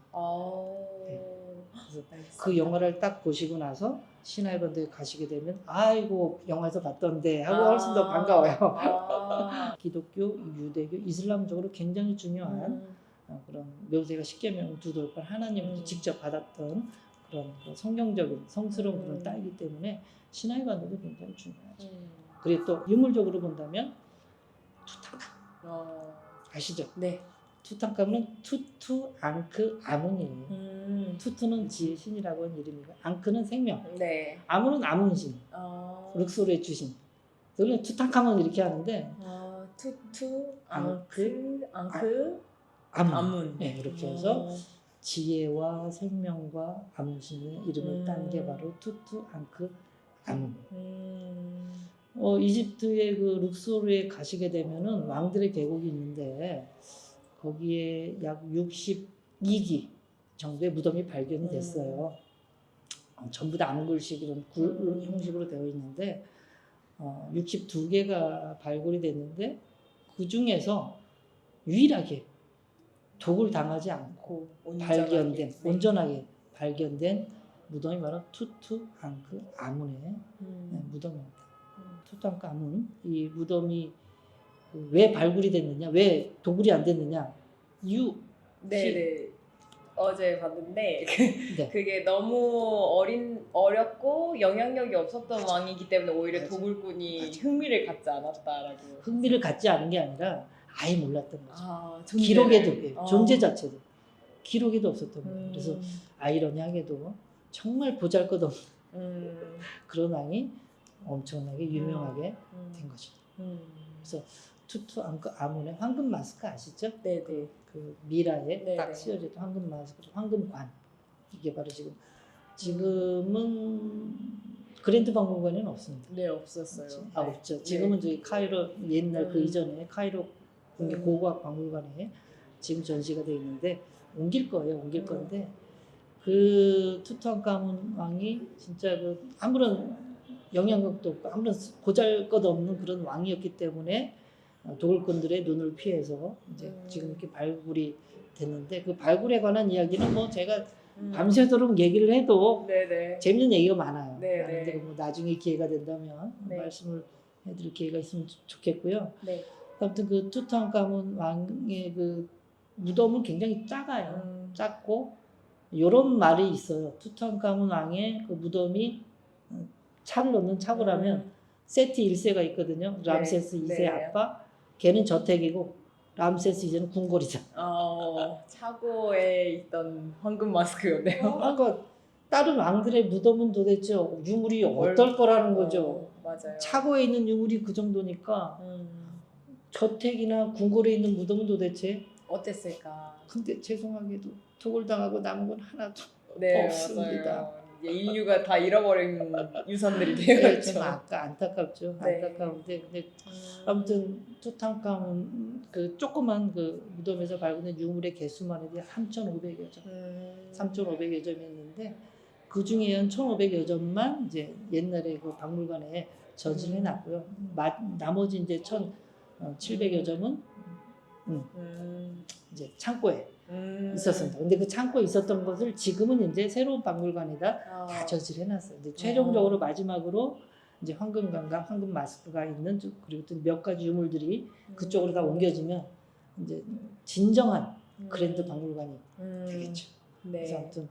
그래서 알겠습니다. 그 영화를 딱 보시고 나서 시나이 반도에 가시게 되면 아이고 영화에서 봤던데 하고 훨씬 더 반가워요. 기독교, 유대교, 이슬람적으로 굉장히 중요한 그런 모세가 십계명 2돌판 하나님부터 직접 받았던 그런 성경적인 성스러운 그런 딸이기 때문에 시나이 반도도 굉장히 중요하죠. 그리고 또 유물적으로 본다면 투탕카문 아시죠? 네. 투탕카문은 투투 앙크 아문이에요. 투투는 지의 신이라고 하는 이름이고 앙크는 생명, 네. 아문은 아문신, 룩소르의 주신. 그래서 투탕카문 이렇게 하는데 투투 앙크, 앙크 아문. 아문. 네, 이렇게 해서 지혜와 생명과 아문신의 이름을 딴 게 바로 투투 앙크 아문. 이집트의 그 룩소르에 가시게 되면은 왕들의 계곡이 있는데 거기에 약 62기 정도의 무덤이 발견이 됐어요. 전부 다 암굴식 이런 굴 형식으로 되어 있는데 62개가 발굴이 됐는데 그 중에서 유일하게 독을 당하지 않고 발견된 온전하게 발견된 무덤이 바로 투투앙크 아문의 무덤입니다. 투탕카문 이 무덤이 왜 발굴이 됐느냐, 왜 도굴이 안 됐느냐 네네. 어제 봤는데 네. 그게 너무 어렸고 영향력이 없었던 왕이기 때문에 오히려 맞아. 도굴꾼이 흥미를 갖지 않았다라고. 흥미를 갖지 않은 게 아니라 아예 몰랐던 거죠. 존재를. 기록에도 존재 자체도 기록에도 없었던 거예요. 그래서 아이러니하게도 정말 보잘것없는 그런 왕이 엄청나게 유명하게 된 거죠. 그래서 투투앙크 아문의 황금 마스크 아시죠? 네네. 그 미라에 네네. 딱 씌워져 있던 황금 마스크, 황금관. 이게 바로 지금은 그랜드 박물관에는 없습니다. 네, 없었어요. 없죠. 지금은 저기 카이로 옛날 그 이전에 카이로 국립 고고학 박물관에 지금 전시가 되어 있는데 옮길 거예요. 옮길 건데 그 투탕카문 왕이 진짜 그 아무런 영향력도 없고 아무런 보잘것없는 그런 왕이었기 때문에 도굴꾼들의 눈을 피해서 이제 지금 이렇게 발굴이 됐는데 그 발굴에 관한 이야기는 뭐 제가 밤새도록 얘기를 해도 네네. 재밌는 얘기가 많아요. 네네. 많은데 뭐 나중에 기회가 된다면 네. 말씀을 해드릴 기회가 있으면 좋겠고요. 네. 아무튼 그 투탕카문 왕의 그 무덤은 굉장히 작아요. 작고 이런 말이 있어요. 투탕카문 왕의 그 무덤이 차를 넣는 차고라면 세티 1세가 있거든요. 람세스 2세 네. 아빠. 걔는 저택이고 람세스 2세는 궁궐이죠. 차고에 있던 황금 마스크였네요. 그러니까 다른 왕들의 무덤은 도대체 유물이 어떨 거라는 거죠. 맞아요. 차고에 있는 유물이 그 정도니까 저택이나 궁궐에 있는 무덤은 도대체 어땠을까? 근데 죄송하게도 도굴당하고 남은 건 하나도 네, 없습니다. 맞아요. 이제 인류가 다 잃어버린 유산들이 네, 되어있죠. 좀 안타깝죠. 네. 안타까운데 근데 아무튼 투탕카문 그 조그만 그 무덤에서 발견된 유물의 개수만 해도 3,500여 점, 3,500여 점이었는데 그 중에 한 1,500여 점만 이제 옛날에 그 박물관에 전시를 해놨고요. 나머지 이제 1,700여 점은 이제 창고에 있었습니다. 근데 그 창고에 있었던 것을 지금은 이제 새로운 박물관에다 다 전시해놨어요. 이제 최종적으로 마지막으로 이제 황금관과 황금 마스크가 있는 그리고 또 몇 가지 유물들이 그쪽으로 다 옮겨지면 이제 진정한 그랜드 박물관이 되겠죠. 네. 그래서 아무튼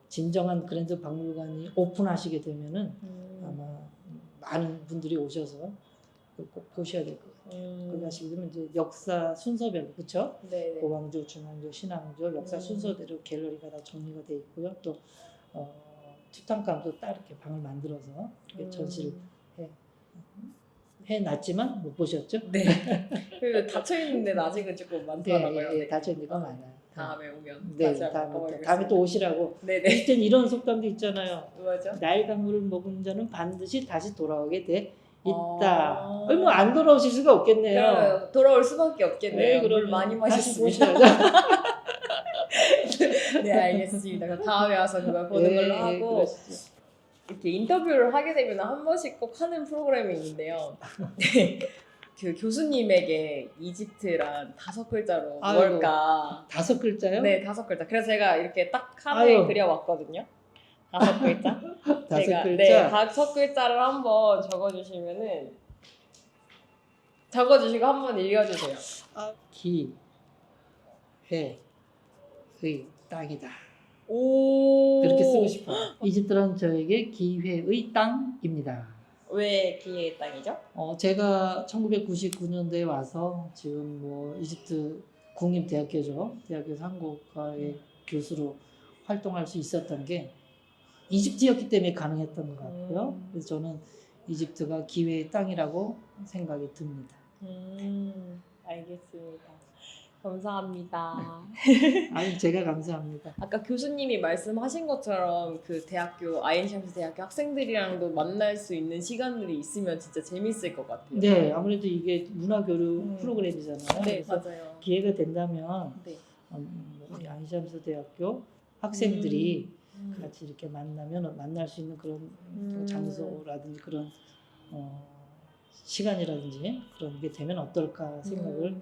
진정한 그랜드 박물관이 오픈하시게 되면은 아마 많은 분들이 오셔서 꼭 보셔야 될 것 같아요. 거기 하시게 되면 이제 역사 순서별로 그렇죠? 네. 고왕조, 중앙조, 신왕조 역사 순서대로 갤러리가 다 정리가 돼 있고요. 또 투탕카멘도 따로 이렇게 방을 만들어서 이렇게 전시를 해놨지만 못 보셨죠? 네. 그리고 닫혀 있는 데는 아직은 조금 많더라고요. 네, 닫혀 있는 거 많아요. 다음에 오면 네, 다시 한번 가보겠습니다. 다음에 또 오시라고. 네네. 이때 이런 속담도 있잖아요. 뭐죠? 나일 강물을 먹은 자는 반드시 다시 돌아오게 돼 있다. 아. 뭐 안 돌아오실 수가 없겠네요. 그러면 돌아올 수밖에 없겠네요. 물 그러면 많이 다시 마셨습니다. 보셔야죠. 네, 알겠습니다. 그럼 다음에 와서 그걸 보는 걸로 하고 그러시죠. 이렇게 인터뷰를 하게 되면 한 번씩 꼭 하는 프로그램이 있는데요. 네. 그 교수님에게 이집트란 5글자로 아이고. 뭘까? 5글자요? 네, 5글자. 그래서 제가 이렇게 딱 카드에 아유. 그려왔거든요. 5글자. 5글자. 네, 5글자를 한번 적어주시고 한번 읽어주세요. 기, 회, 의, 땅이다. 오. 그렇게 쓰고 싶어요. 이집트는 저에게 기회의 땅입니다. 왜 기회의 땅이죠? 제가 1999년도에 와서 지금 뭐 이집트 국립대학교죠. 대학교에서 한국어의 교수로 활동할 수 있었던 게 이집트였기 때문에 가능했던 것 같고요. 그래서 저는 이집트가 기회의 땅이라고 생각이 듭니다. 알겠습니다. 감사합니다. 아유, 제가 감사합니다. 아까 교수님이 말씀하신 것처럼 그 대학교 아인샴스 대학교 학생들이랑도 만날 수 있는 시간들이 있으면 진짜 재밌을 것 같아요. 네, 아무래도 이게 문화교류 프로그램이잖아요. 네, 그래서 맞아요. 기회가 된다면 네. 아인샴스 대학교 학생들이 음. 같이 이렇게 만날 수 있는 그런 장소라든지 그런 시간이라든지 그런 게 되면 어떨까 생각을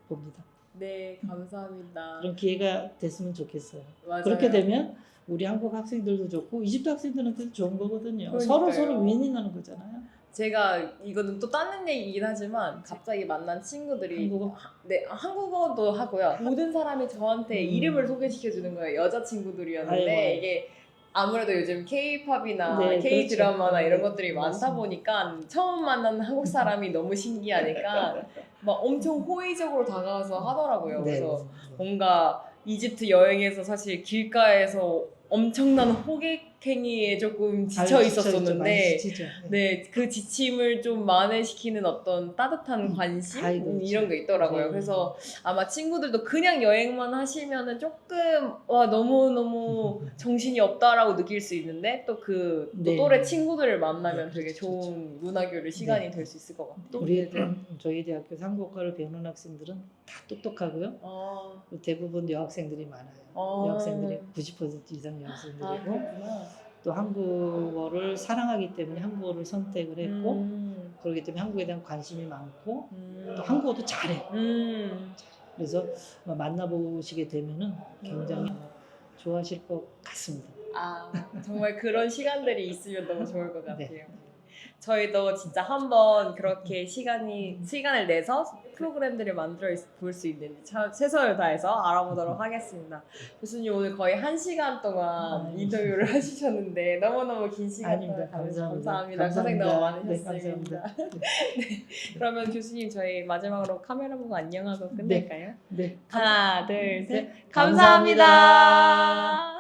봅니다. 네, 감사합니다. 그런 기회가 됐으면 좋겠어요. 맞아요. 그렇게 되면 우리 한국 학생들도 좋고 이집트 학생들한테도 좋은 거거든요. 그러니까요. 서로 윈윈하는 거잖아요. 제가 이거는 또 다른 얘기이긴 하지만 갑자기 만난 친구들이 한국어? 네, 한국어도 하고요. 모든 사람이 저한테 이름을 소개시켜 주는 거예요. 여자 친구들이었는데 아이고. 이게 아무래도 요즘 K-팝이나 네, K-드라마나 그렇죠. 이런 것들이 많다 맞습니다. 보니까 처음 만난 한국 사람이 너무 신기하니까 막 엄청 호의적으로 다가와서 하더라고요. 네. 그래서 뭔가 이집트 여행에서 사실 길가에서 엄청난 호객행위에 조금 지쳐 있었었는데 네, 그 지침을 좀 만회시키는 어떤 따뜻한 관심 아이고, 이런 게 있더라고요. 네. 그래서 아마 친구들도 그냥 여행만 하시면은 조금 와 너무 정신이 없다라고 느낄 수 있는데 또 그 네. 또래 친구들을 만나면 네, 되게 그렇죠, 좋은 문화교류 시간이 네. 될 수 있을 것 같아요. 우리 저희 대학교 한국어를 배우는 학생들은 다 똑똑하고요. 아, 대부분 여학생들이 많아요. 여학생들이 90% 이상 여학생들이고 그렇구나. 또 한국어를 사랑하기 때문에 한국어를 선택을 했고 그렇기 때문에 한국에 대한 관심이 많고 또 한국어도 잘해요. 그래서 만나보시게 되면은 굉장히 좋아하실 것 같습니다. 아, 정말 그런 시간들이 있으면 너무 좋을 것 같아요. 네. 저희도 진짜 한번 그렇게 시간을 내서 프로그램들을 만들어 볼 수 있는지 최선을 다해서 알아보도록 하겠습니다. 교수님 오늘 거의 1시간 동안 인터뷰를 하시셨는데 너무너무 긴 시간 아닙니다. 동안 감사합니다. 고생 너무 네, 많으셨습니다. 감사합니다. 네. 그러면 교수님 저희 마지막으로 카메라 보고 안녕하고 끝낼까요? 네. 하나, 둘, 셋. 감사합니다. 감사합니다.